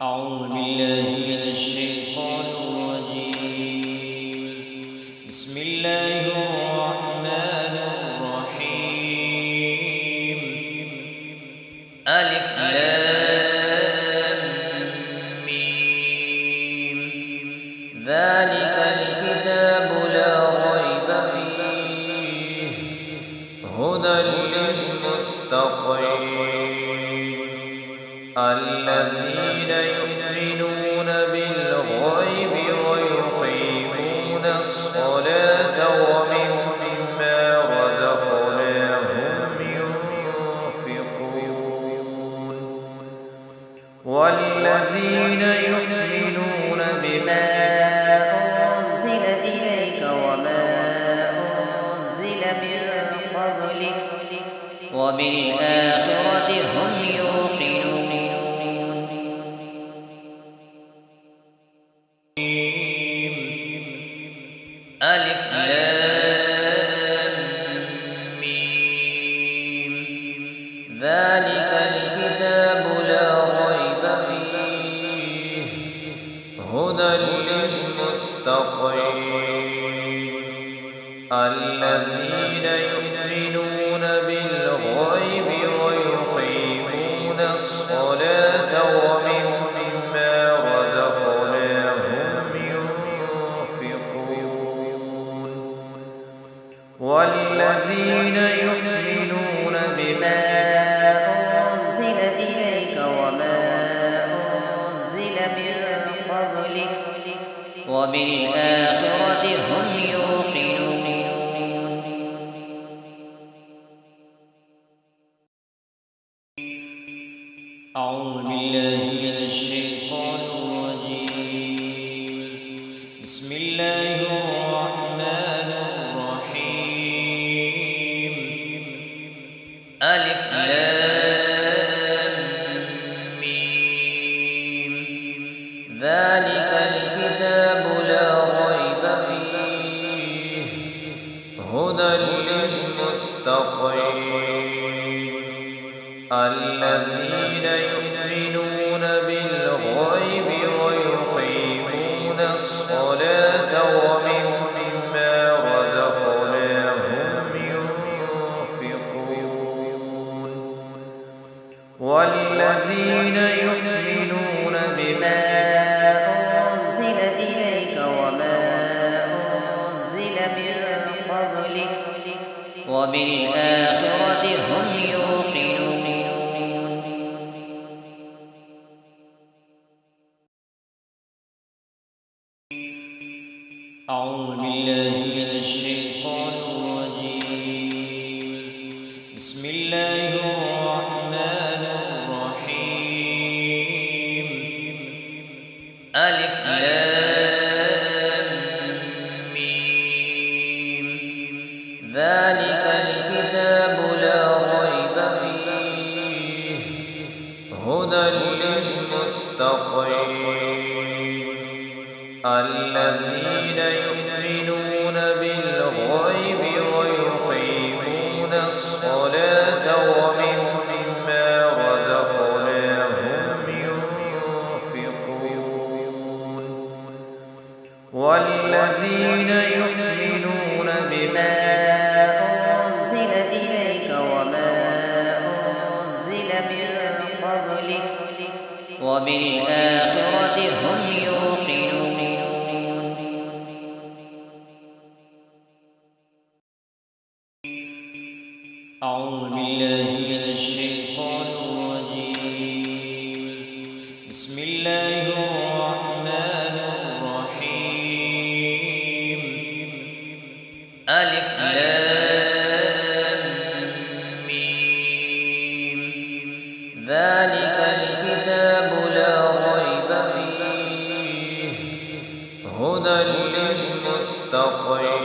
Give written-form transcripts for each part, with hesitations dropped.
أعوذ بالله من الشيطان الرجيم. بسم الله الرحمن الرحيم. ألف لام ميم. ذلك الكتاب لا ريب فيه هدى للمتقين الذين يؤمنون بالغيب ويقيمون الصلاة ومما رزقناهم ينفقون والذين يؤمنون بما أنزل إليك وما أنزل من قبلك وبالآخرة هم يوقنون. ألف لام ميم. ذلك الكتاب لا ريب فيه هدى للمتقين الذين يؤمنون بالغيب ويقيمون الصلاة ومما رزقناهم ينفقون والذين يؤمنون بما أنزل إليك وما أنزل من قبلك وبالآخرة هم يوقنون. أعوذ بالله من الشيطان الرجيم. بسم الله الرحمن الرحيم. ألف لام ميم. ذلك الكتاب لا ريب فيه هدى للمتقين الذين يؤمنون بالغيب ويقيمون الصلاة ومما رزقناهم ينفقون والذين يؤمنون بما أنزل إليك وما أنزل من قبلك وبالآخرة هم يوقنون. أعوذ بالله من الشيطان الرجيم. بسم الله الرحمن الرحيم. ألف لام ميم. ذلك الكتاب لا ريب فيه هدى للمتقين الذين يؤمنون بالغيب ويقيمون الصلاة ومما رزقناهم ينفقون والذين يؤمنون بما أنزل إليك وما أنزل من قبلك وبالآخرة هم يوقنون. أعوذ بالله من الشيطان الرجيم. بسم الله الرحمن الرحيم. ألف لام ميم. ذلك الكتاب لا ريب فيه هدى للمتقين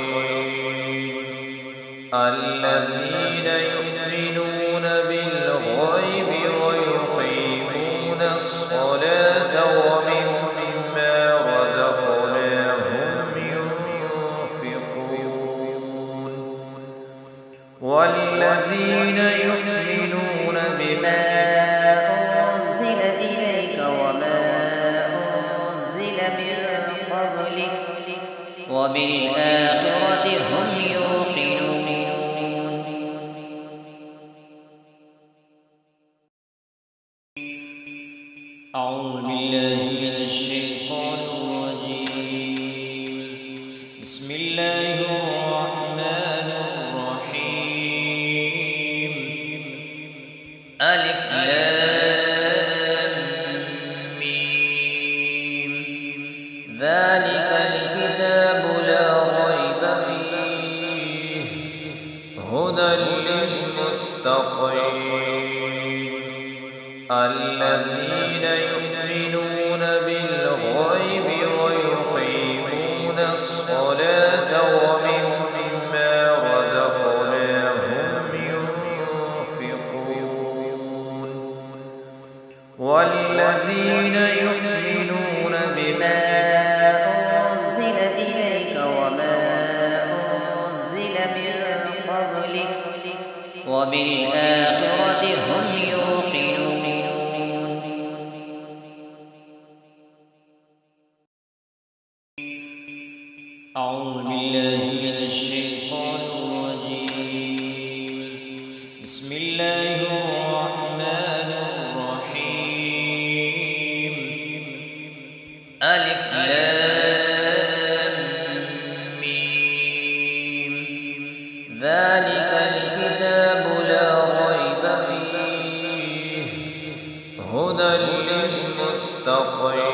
الذين يؤمنون بالغيب ويقيمون الصلاة ومما رزقناهم ينفقون والذين يؤمنون بما أنزل إليك وما وبالآخرة هم يوقنون أعوذ بالله من الشيطان الرجيم بسم الله الرحمن الرحيم ألف لام ميم ذلك الكتاب لا ريب فيه هدى للمتقين الذين يؤمنون بالغيب ويقيمون الصلاة ومما رزقناهم ينفقون والذين يؤمنون بما أنزل إليك وما أنزل من قبلك وبالآخرة هم يوقنون أعوذ بالله من الشيطان الرجيم بسم الله الرحمن الرحيم ألف لام ميم ذلك الكتاب لا ريب فيه هدى للمتقين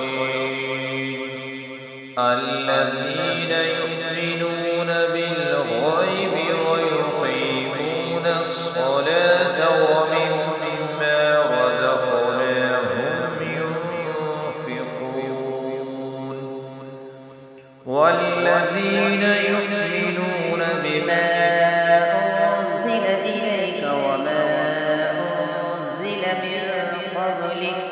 الذين يؤمنون بالغيب ويقيمون الصلاة ومما رزقناهم ينفقون والذين يؤمنون بما أنزل إليك وما أنزل من قبلك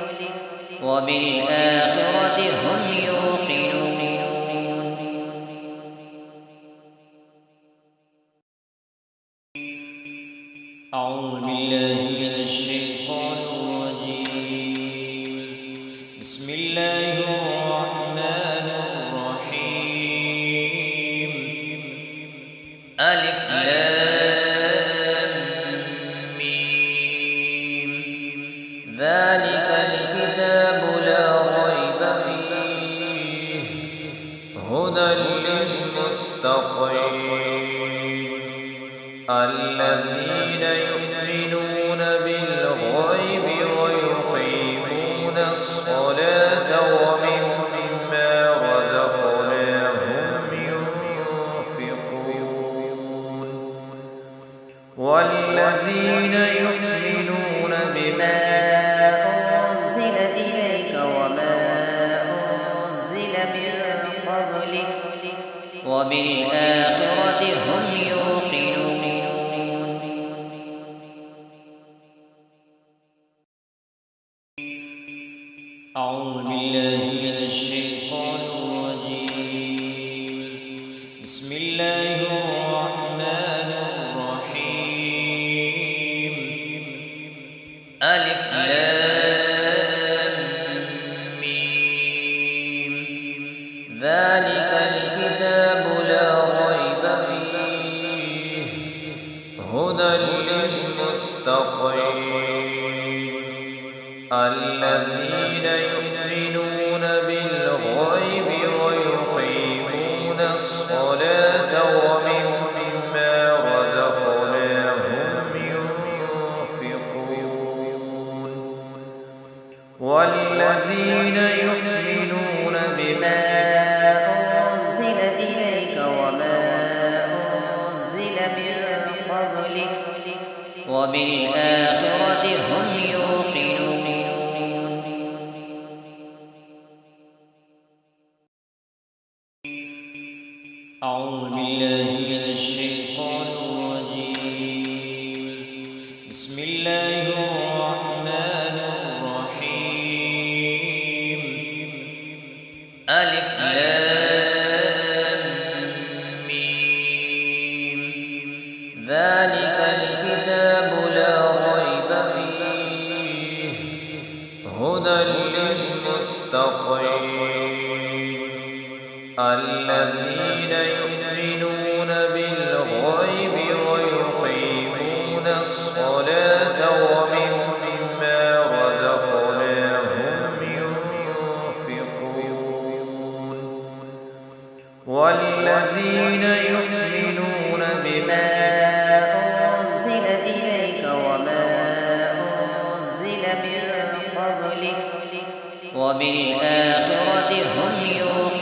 وبالآخرة هم يوقنون أعوذ بالله من الشيطان الرجيم بسم الله الرحمن الرحيم ألف لام ميم ذلك الكتاب لا ريب فيه هدى للمتقين الذين يؤمنون بالغيب ويقيمون الصلاة ومما رزقناهم ينفقون والذين يؤمنون بما أنزل إليك وما أنزل من قبلك وبالآخرة هم يوقنون أعوذ بالله من الشيطان الرجيم بسم الله الرحمن الرحيم ألف لام ميم ذلك الكتاب لا ريب فيه هدى للمتقين الذين يؤمنون بالغيب ويقيمون الصلاة ومما رزقناهم ينفقون والذين يؤمنون بما أنزل إليك وما أنزل من قبلك وبالآخرة هم يوقنون أعوذ بالله من الشيطان الرجيم بسم الله الرحمن الرحيم ألف لام ميم ذلك الكتاب لا ريب فيه هدى للمتقين الذين ويقيمون الصلاة ومما رزقناهم ينفقون والذين يؤمنون بما أنزل إليك وما أنزل من قبلك وبالآخرة هم يوقنون